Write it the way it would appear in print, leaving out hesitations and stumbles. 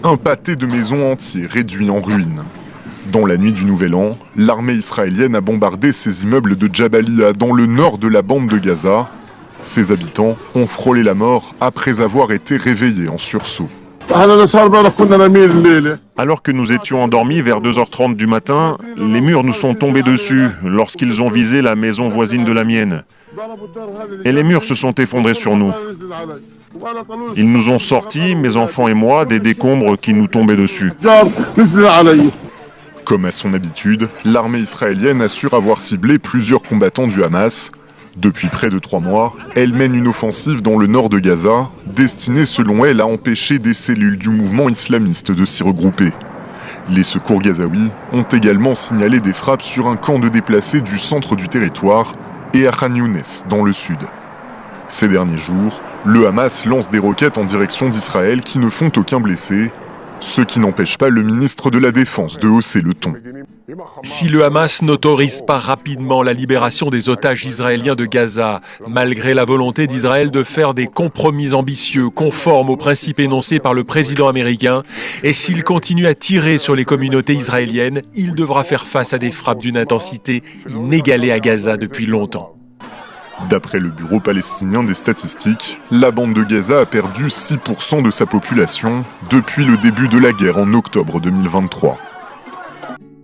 Un pâté de maisons entiers réduit en ruines. Dans la nuit du Nouvel An, l'armée israélienne a bombardé ces immeubles de Jabalia dans le nord de la bande de Gaza. Ses habitants ont frôlé la mort après avoir été réveillés en sursaut. Alors que nous étions endormis vers 2h30 du matin, les murs nous sont tombés dessus lorsqu'ils ont visé la maison voisine de la mienne. Et les murs se sont effondrés sur nous. Ils nous ont sortis, mes enfants et moi, des décombres qui nous tombaient dessus. Comme à son habitude, l'armée israélienne assure avoir ciblé plusieurs combattants du Hamas. Depuis près de 3 mois, elle mène une offensive dans le nord de Gaza, destinée selon elle à empêcher des cellules du mouvement islamiste de s'y regrouper. Les secours gazaouis ont également signalé des frappes sur un camp de déplacés du centre du territoire et à Khan Younes, dans le sud. Ces derniers jours, le Hamas lance des roquettes en direction d'Israël qui ne font aucun blessé, ce qui n'empêche pas le ministre de la Défense de hausser le ton. Si le Hamas n'autorise pas rapidement la libération des otages israéliens de Gaza, malgré la volonté d'Israël de faire des compromis ambitieux conformes aux principes énoncés par le président américain, et s'il continue à tirer sur les communautés israéliennes, il devra faire face à des frappes d'une intensité inégalée à Gaza depuis longtemps. D'après le Bureau palestinien des statistiques, la bande de Gaza a perdu 6% de sa population depuis le début de la guerre en octobre 2023.